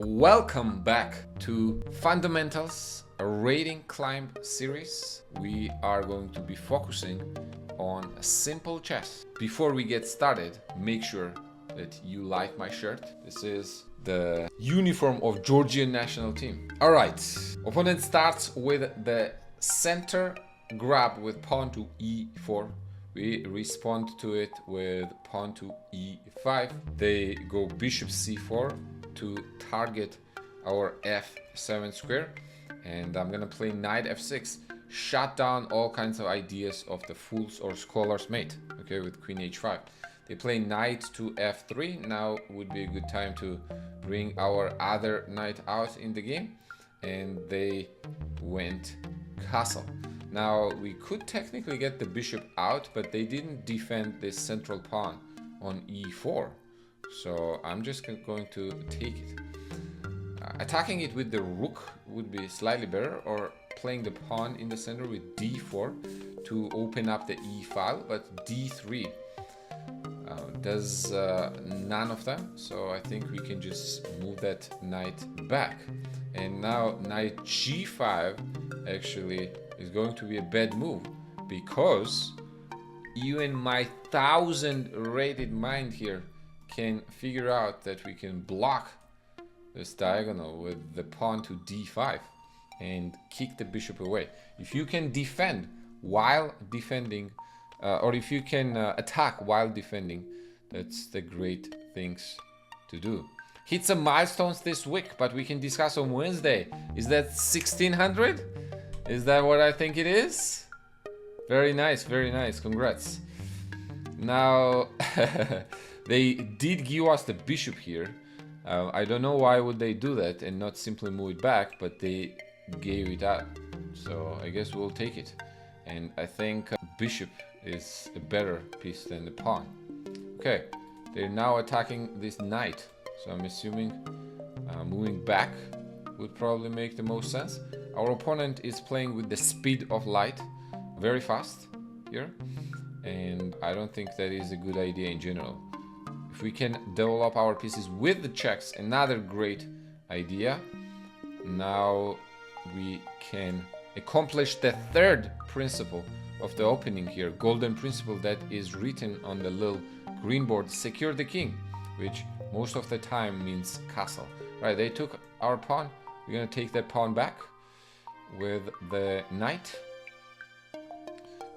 Welcome back to Fundamentals, a rating climb series. We are going to be focusing on simple chess. Before we get started, make sure that you like my shirt. This is the uniform of Georgian national team. All right, opponent starts with the center grab with pawn to e4. We respond to it with pawn to e5. They go bishop c4 to target our f7 square, and I'm gonna play knight f6, shut down all kinds of ideas of the fool's or scholar's mate. Okay, with queen h5. They play knight to f3. Now would be a good time to bring our other knight out in the game, and they went castle. Now we could technically get the bishop out, but they didn't defend this central pawn on e4. So I'm just going to take it. Attacking it with the rook would be slightly better, or playing the pawn in the center with d4 to open up the e file, but d3 does none of them. So I think we can just move that knight back. And now knight g5 actually is going to be a bad move, because even my 1000 rated mind here can figure out that we can block this diagonal with the pawn to d5 and kick the bishop away. If you can defend while defending, or if you can attack while defending, that's the great things to do. Hit some milestones this week, but we can discuss on Wednesday. Is that 1600? Is that what I think it is? Very nice, congrats. Now they did give us the bishop here. I don't know why would they do that and not simply move it back, but they gave it up. So I guess we'll take it. And I think bishop is a better piece than the pawn. Okay, they're now attacking this knight. So I'm assuming moving back would probably make the most sense. Our opponent is playing with the speed of light, very fast here. And I don't think that is a good idea in general. If we can develop our pieces with the checks, another great idea. Now we can accomplish the third principle of the opening here, golden principle that is written on the little green board: secure the king, which most of the time means castle. Right, they took our pawn. We're gonna take that pawn back with the knight.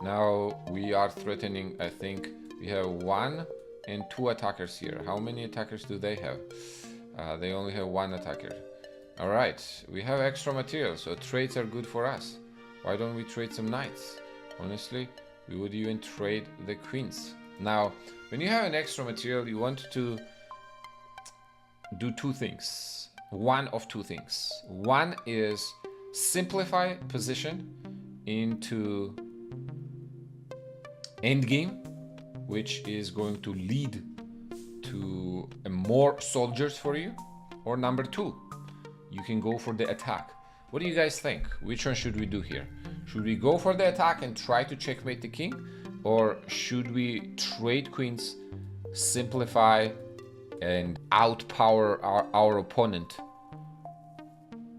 Now we are threatening, I think we have 1 and 2 attackers here. How many attackers do they have? They only have 1 attacker. All right, we have extra material, so trades are good for us. Why don't we trade some knights? Honestly, we would even trade the queens. Now, when you have an extra material, you want to do 2 things. One of 2 things. One is simplify position into endgame, which is going to lead to more soldiers for you. Or number 2, you can go for the attack. What do you guys think? Which one should we do here? Should we go for the attack and try to checkmate the king? Or should we trade queens, simplify, and outpower our opponent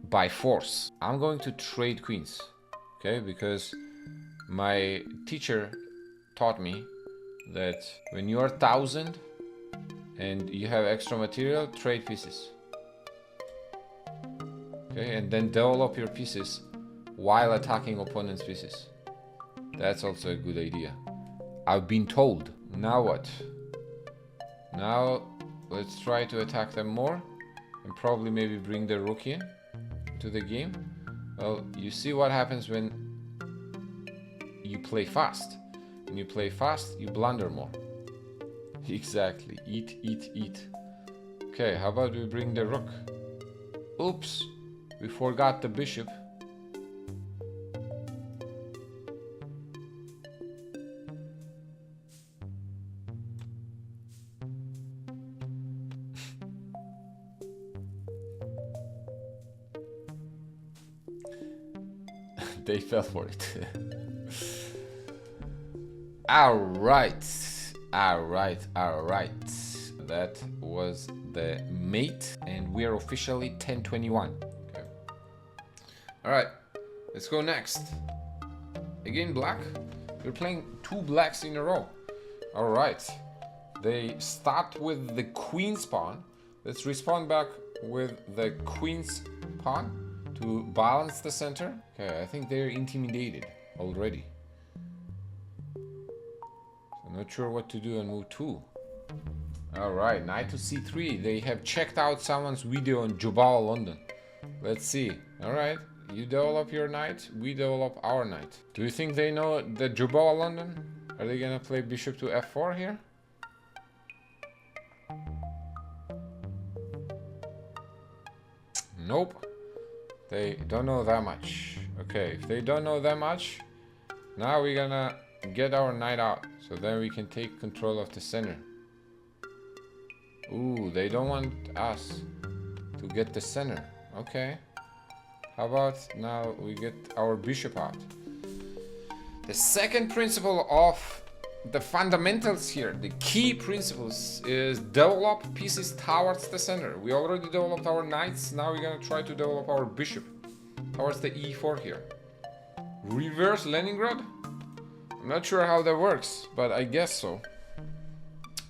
by force? I'm going to trade queens, okay? Because my teacher taught me that when you're 1000 and you have extra material, trade pieces. Okay, and then develop your pieces while attacking opponent's pieces. That's also a good idea. I've been told. Now what? Now let's try to attack them more and probably maybe bring the rook in to the game. Well, you see what happens when you play fast. When you play fast, you blunder more. Exactly. Eat. Okay, how about we bring the rook? Oops, we forgot the bishop. They fell for it. All right. That was the mate, and we are officially 1021. Okay. All right, let's go next. Again, black. We're playing 2 blacks in a row. All right. They start with the queen's pawn. Let's respond back with the queen's pawn to balance the center. Okay, I think they're intimidated already. So not sure what to do on move 2. All right, knight to c3. They have checked out someone's video on Jobal London. Let's see. All right, you develop your knight, we develop our knight. Do you think they know the Jobal London? Are they gonna play bishop to f4 here? Nope. They don't know that much. Okay, if they don't know that much, now we're gonna get our knight out, so then we can take control of the center. Ooh, they don't want us to get the center. Okay. How about now we get our bishop out? The second principle of the fundamentals here, the key principles, is develop pieces towards the center. We already developed our knights. Now we're gonna try to develop our bishop towards the e4 here. Reverse Leningrad? I'm not sure how that works, but I guess so.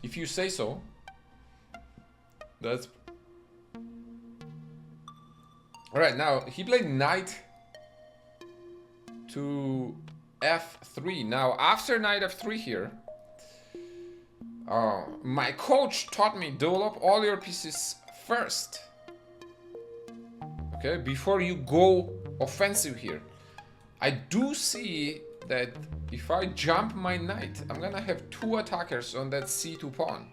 If you say so. That's... Alright, now he played knight to f3. Now after knight f3 here, my coach taught me develop all your pieces first. Okay, before you go offensive here. I do see that if I jump my knight, I'm gonna have 2 attackers on that c2 pawn.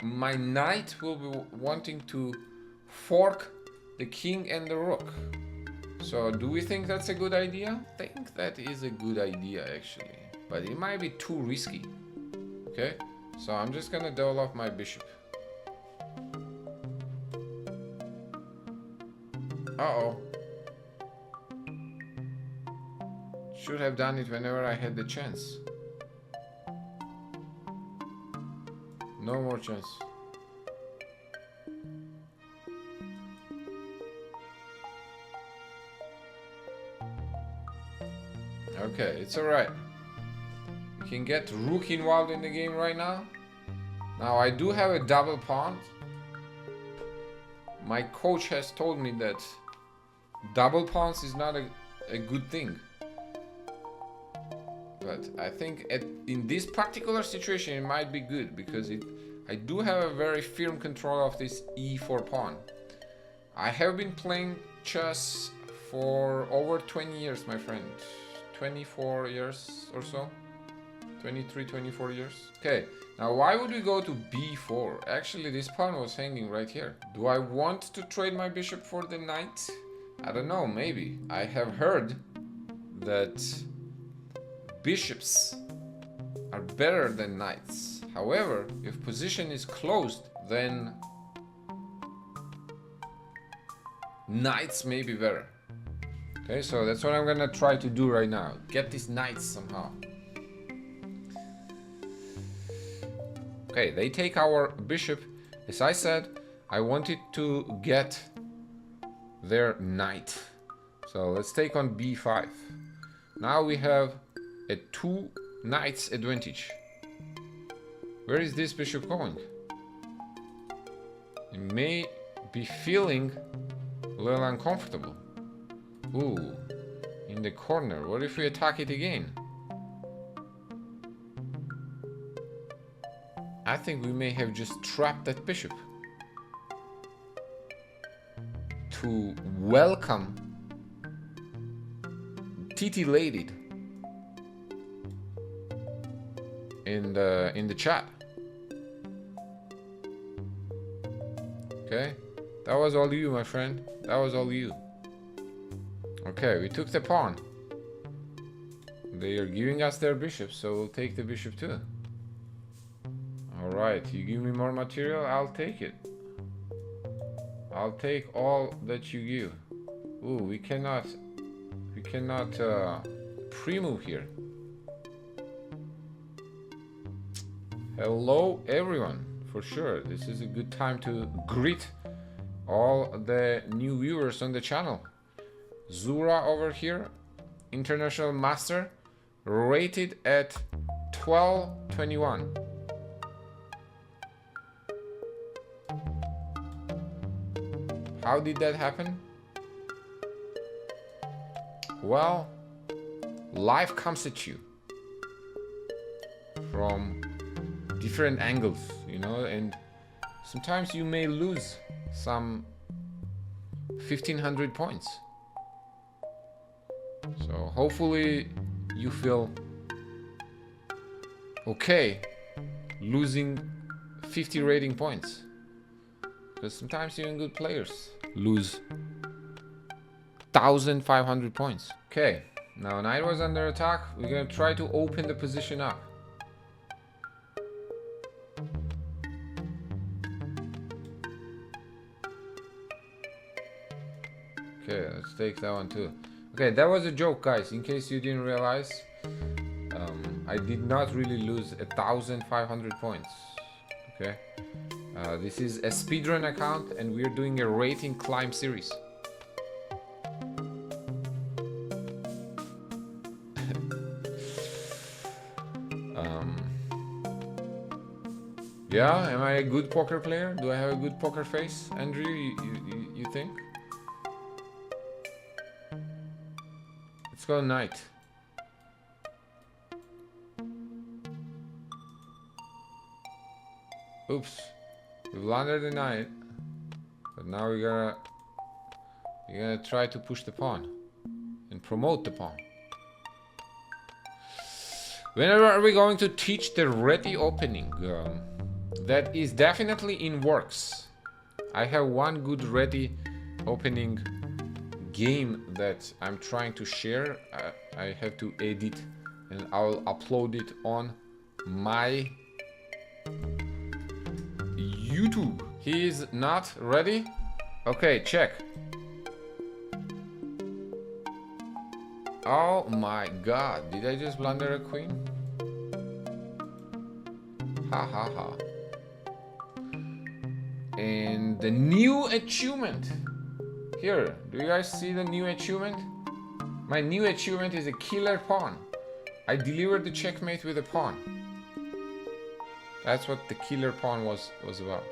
My knight will be wanting to fork the king and the rook. So do we think that's a good idea? I think that is a good idea actually, but it might be too risky. Okay, so I'm just gonna develop my bishop. Uh-oh. Should have done it whenever I had the chance. No more chance. Okay, it's alright. We can get rook involved in the game right now. Now I do have a double pawn. My coach has told me that double pawns is not a good thing. But I think in this particular situation it might be good because I do have a very firm control of this e4 pawn. I have been playing chess for over 20 years, my friend. 24 years or so. 23, 24 years. Okay, now why would we go to b4? Actually, this pawn was hanging right here. Do I want to trade my bishop for the knight? I don't know, maybe. I have heard that bishops are better than knights. However, if position is closed, then knights may be better. Okay, so that's what I'm gonna try to do right now. Get these knights somehow. Okay, they take our bishop. As I said, I wanted to get their knight. So let's take on b5. Now we have a 2 knights advantage. Where is this bishop going? It may be feeling a little uncomfortable. Ooh, in the corner. What if we attack it again? I think we may have just trapped that bishop. To welcome titillated in the chat. Okay, that was all you, my friend. That was all you. Okay, we took the pawn. They are giving us their bishop, so we'll take the bishop too. Alright, you give me more material, I'll take it. I'll take all that you give. Ooh, we cannot pre-move here. Hello everyone, for sure. This is a good time to greet all the new viewers on the channel. Zura over here, international master, rated at 1221. How did that happen? Well, life comes at you from different angles, you know, and sometimes you may lose some 1500 points. So hopefully you feel okay losing 50 rating points, because sometimes even good players lose 1500 points. Okay, now knight was under attack. We're gonna try to open the position up. Okay, let's take that one too. Okay, that was a joke, guys, in case you didn't realize. I did not really lose 1500 points. Okay, this is a speedrun account and we're doing a rating climb series. Yeah, am I a good poker player? Do I have a good poker face, Andrew? You think? Let's go knight. Oops, we blundered the knight, but now we're gonna try to push the pawn and promote the pawn. When are we going to teach the ready opening? That is definitely in works. I have one good ready opening game that I'm trying to share. I have to edit and I'll upload it on my YouTube. He is not ready. Okay, check. Oh my god, did I just blunder a queen? Ha ha ha. And the new achievement. Here, do you guys see the new achievement? My new achievement is a killer pawn. I delivered the checkmate with a pawn. That's what the killer pawn was about.